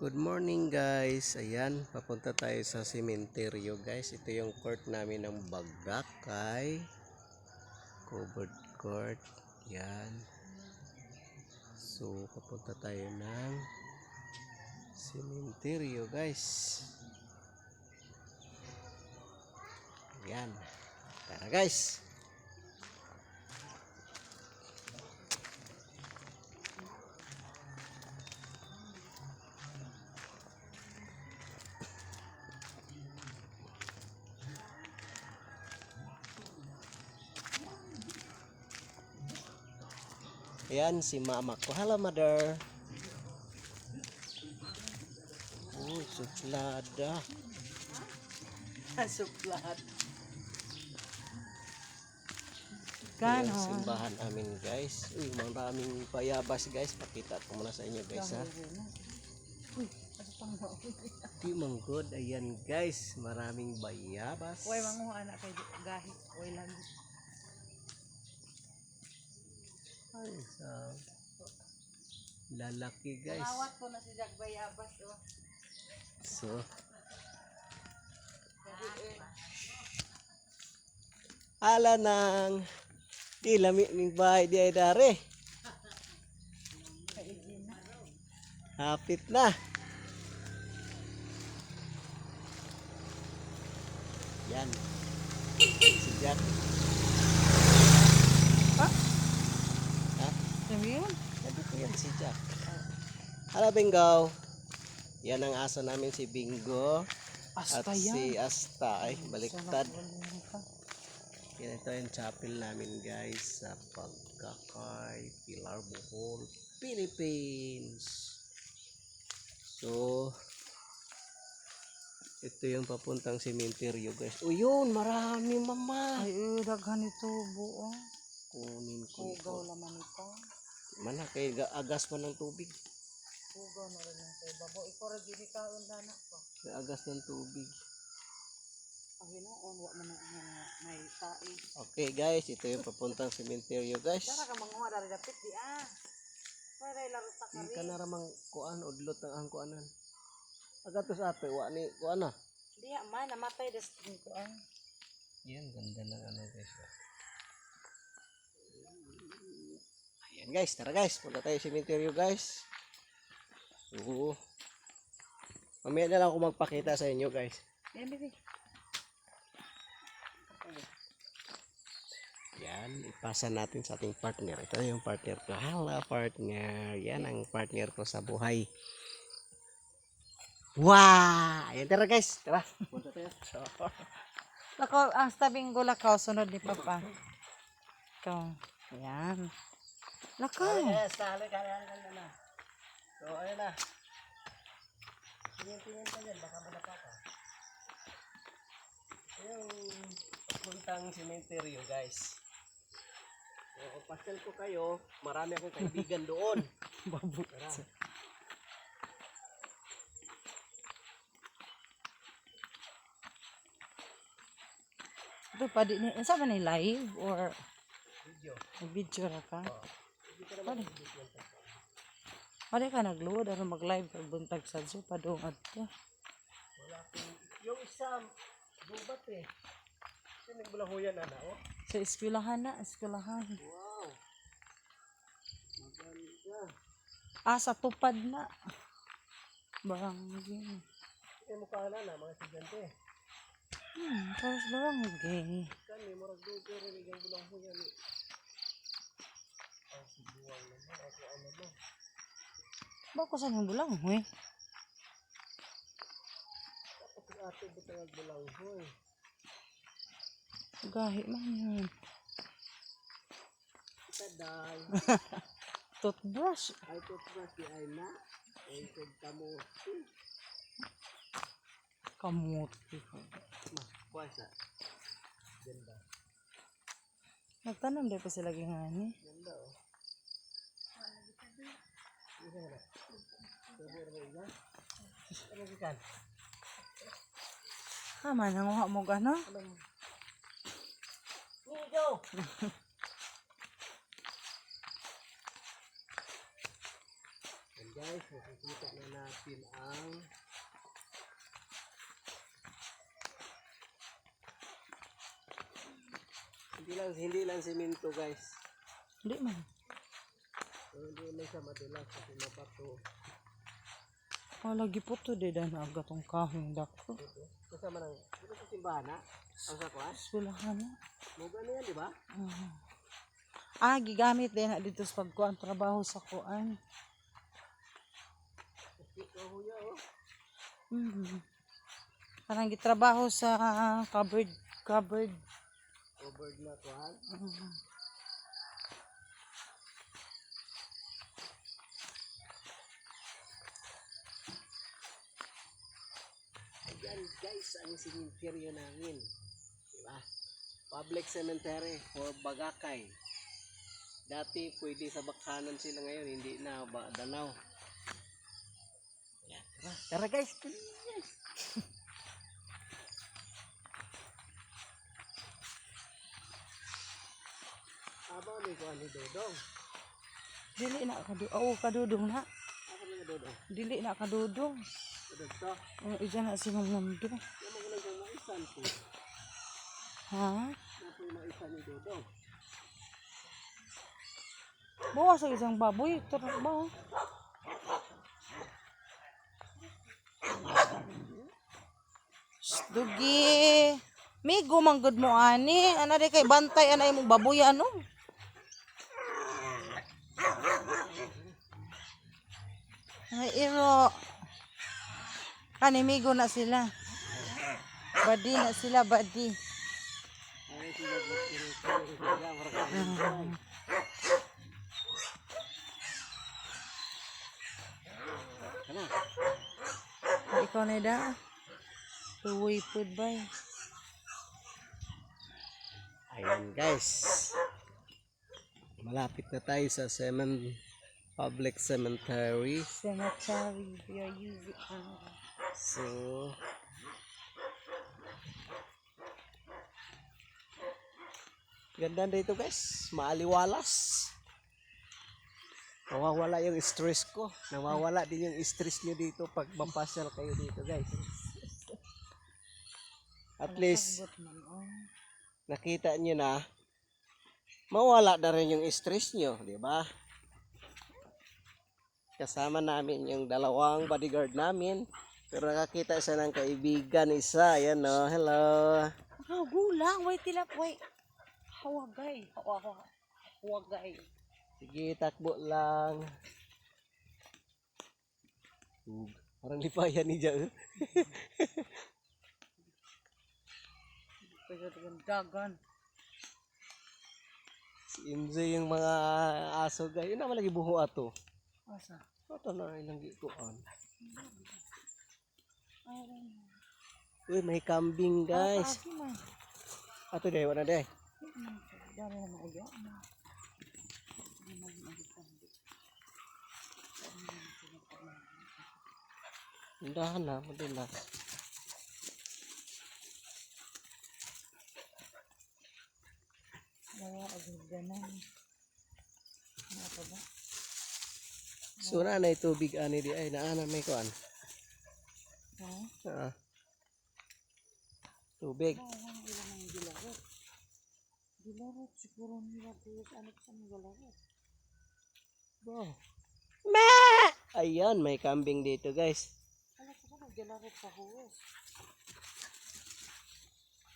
Good morning guys. Ayan, papunta tayo sa sementeryo guys. Ito yung court namin ng Bagakay. Covered court. Yan. So, papunta tayo ng sementeryo guys. Yan. Tara guys. Ayan si mama ko. Hello mother. Uy, suplada. Suplad. Ayan, simbahan amin guys. Uy, maraming payabas guys. Pakita ko muna sa inyo guys ha. Uy, ano pang mo? Di manggod. Ayan guys. Maraming bayabas. Uy, manguha anak kay gahi. Uy, lagi. Ay, sa lalaki guys. Awat ko na si Jack Bayabas. Oh. So, ala nang di lami ning bahay di ay dare. Hapit na. Yan. Si Jack. Ha? Ha? Sabi yun? Sabi ko yan si Jack. Hala Bingo. Yan ang aso namin si Bingo. At Asta yan. si Asta ay baliktad. Sa Yan ito yung chapel namin guys sa Bagakay, Pilar, Bohol, Philippines. So, ito yung papuntang sementeryo guys. O yun, marami mama. Ay, daghan ito buo. Kunin ko Pugaw ito. laman ito. Mana kay agas pa ng tubig. Pugaw na rin yung kay babo. Ikaw rin gini ka undanak pa. Agas ng tubig. Ang hinoon, wak mo na may tai. Okay guys, ito yung papuntang sementeryo guys. Tara ka manguha dari dapit di ah. Para laro ta ka Di rin. ka na ramang kuan udlot ng ang kuanan. Agatos ate wa ni kuana. Di man namatay des ko ang. Yan, ganda ng ano guys. Ayan guys, tara guys. Punta tayo sa cemetery guys. Oo. Mamaya na lang ako magpakita sa inyo guys. Yan bibi. Yan, ipasa natin sa ating partner. Ito yung partner ko. Hello partner. Yan ang partner ko sa buhay. Wow! Ayan, tara guys. Tara. Punta tayo. Lakaw, ang tabing lakaw, sunod ni Papa. Ikaw. Ayan. Lakaw. Yes, tali ka na. So, ayun na. Tingin ka dyan, baka malapa ka. Yung puntang sementeryo guys. So, pastel ko kayo, marami akong kaibigan doon. Babu. Tara. Ito pa di ni, sa ba ni live or Video. video ra ka? Oh. Hindi ka naman Pwede. Pwede ka nag-load or mag-live pag buntag sa zoo pa doon adto. Wala akong... Yung isa, bubat eh. Kasi nagbulahuyan na oh. Sa eskwelahan na, eskwelahan. Wow. Maganda. Sa tupad na. Barangay. Kaya mukha na mga estudyante. Tapos barangay. Kani, murag dugo rin igang bulahuyan eh. Ang sibuwang naman, ako ano mo. Bako sa nang bulang, huy. Tapos yung ate butang nagbulanghoy. Gahi man yun. Taday. Toothbrush. Ay toothbrush di ay na. Ay kamuti. Kamuti. Kuwasa. Ganda. Nagtanong din pa sila gingani. Ganda oh. Isa na. Sabor na ilan. Ano kikan? Man, nanguha mo gano? Nigo! Ganda guys, makikita na natin ang hindi lang semento guys. Hindi man. Hindi lang siya madulas kasi mapato. Lagi po to di na aga tong kahing dako. Kasama ng ito sa simbahan ha? Ang sakwas? Sulahan na. Mga ano yan, di ba? Gigamit din na dito sa pagkuhan trabaho sa kuan. Kahuya oh. Parang gitrabaho sa covered. Covered na kuhan. Ayan guys, ang simenteryo namin. Diba? Public cemetery for Bagakay. Dati pwede sa Bakanan sila, ngayon hindi na, Danaw. Ayan, tara guys. Aba ni kuhan ni Dodong. Dili na kadudong na. Ako ni Dodong. Dili na kadudong. Dodong to. Iyan na si mundo. Yung mga lang maisan po. Ha? Napoy maisan ni Dodong. Bawas sa isang baboy. Trabaho. Dugi. Migo manggod mo ani. Ana di kay bantay ana imong baboy ano. Ay iro. Kanimigo na sila. Badi na sila, badi. Ay sila bukiro. Kana. Ikaw na da. Tuwi food ba? Ayan guys. Malapit na tayo sa public cemetery. Cemetery. We are using So, ganda dito guys. Maaliwalas. Nawawala yung stress ko. Nawawala din yung stress nyo dito pag mapasyal kayo dito guys. At least, nakita nyo na, mawala na rin yung stress nyo, di ba? Kasama namin yung dalawang bodyguard namin. Pero nakakita siya ng kaibigan isa. Ayan o, hello. gulang. Wait tila. Wait. Hawagay. Hawagay. Sige, takbo lang. Parang lipayan ni Jao. Dagan. Si Enzo yung mga aso guys. Yun naman lagi buho ato. Asa? Ito na ilang gikuan. Uy, may kambing guys. Ato day, wala day. Dahan na, madalas. Wala agad ganan. Ano ba? So na tubig ani di ay naana may kuan. Ha? Tubig. Dilarot siguro nila guys. Ano sa mga dilarot? Wow. Ayan, may kambing dito guys. Ano sa mga dilarot sa huwes?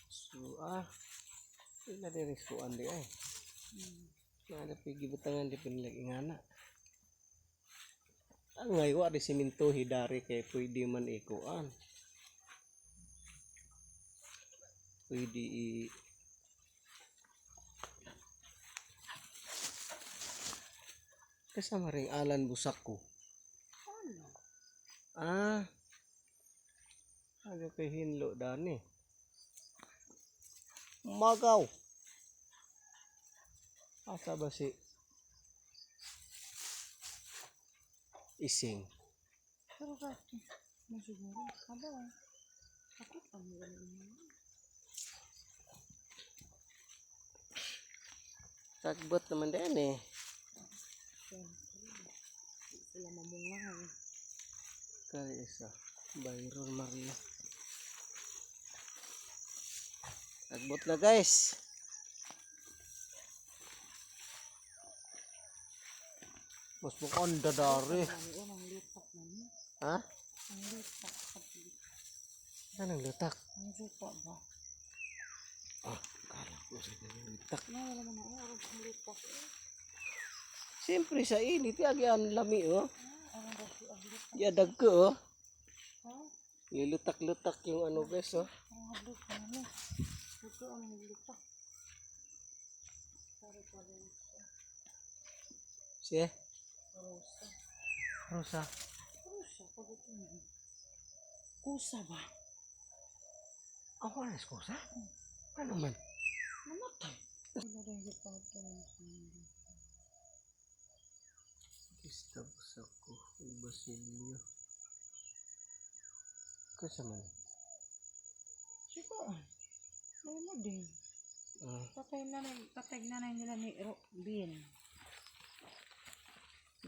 So ila din kuan di ay. Ada pigi butangan di pinlagi ngana. Ang ngayon di siminto hidari kay pwede man ikuan. Pwede kasama ring alan busak ko. Aga kay hinlo dani. Magaw. Asa ba si ising? Pero kasi, masiguro. Aba, ako pa mo ganun. Tagbot naman din eh. Sila mamungahan. Kali isa. Byron Maria. Agbot na guys. Mas mukhang dadari. Ang litak na niya. Ha? Ang litak. Anong lutak? Ang litak ba? Ah, kala ko sa lutak. Wala naman ang oras ang litak. Siyempre sa init, ang lami oh. Ano ba si ang litak? Yadag ko oh. Ha? Lilutak-lutak yung ano guys oh. Ang hadlok na niya. Ito ang litak. Sorry pa rin. Siya? Rosa. Rosa. Rosa, pagod na. Kusa ba? Ako na kusa? Ano man? Namatay. Ano rin yung pagkakas niya? Istabos ako. Basilio. Kasama na? Sikaan. May mo din. Patay na nila ni Bin.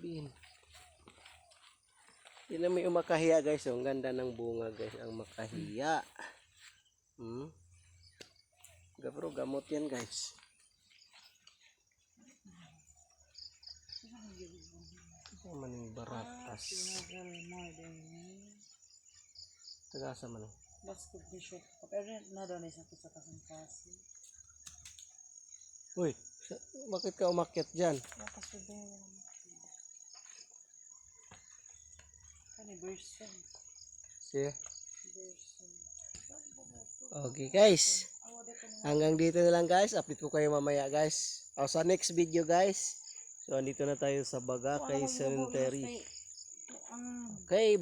Bin. Hindi na may umakahiya guys. Oh. Ang ganda ng bunga guys. Ang makahiya. Pero gamot yan guys. Ito man yung baratas. Sinagal mo din. Tagasa man. Basket ni shop. Pero na daw na isang sa kasangkasi. Uy, bakit ka umakyat dyan? Nakasubay mo naman. Anniversary. Siya? Anniversary. Okay guys. Hanggang dito na lang guys. Update ko kayo mamaya guys. O sa next video guys. So andito na tayo sa Bagakay Cemetery. Okay.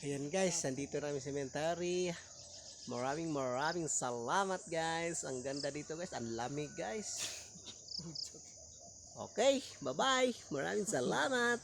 Ayan guys. Andito namin cemetery. Maraming salamat guys. Ang ganda dito guys. Ang lamig guys. Okay. Bye bye. Maraming salamat.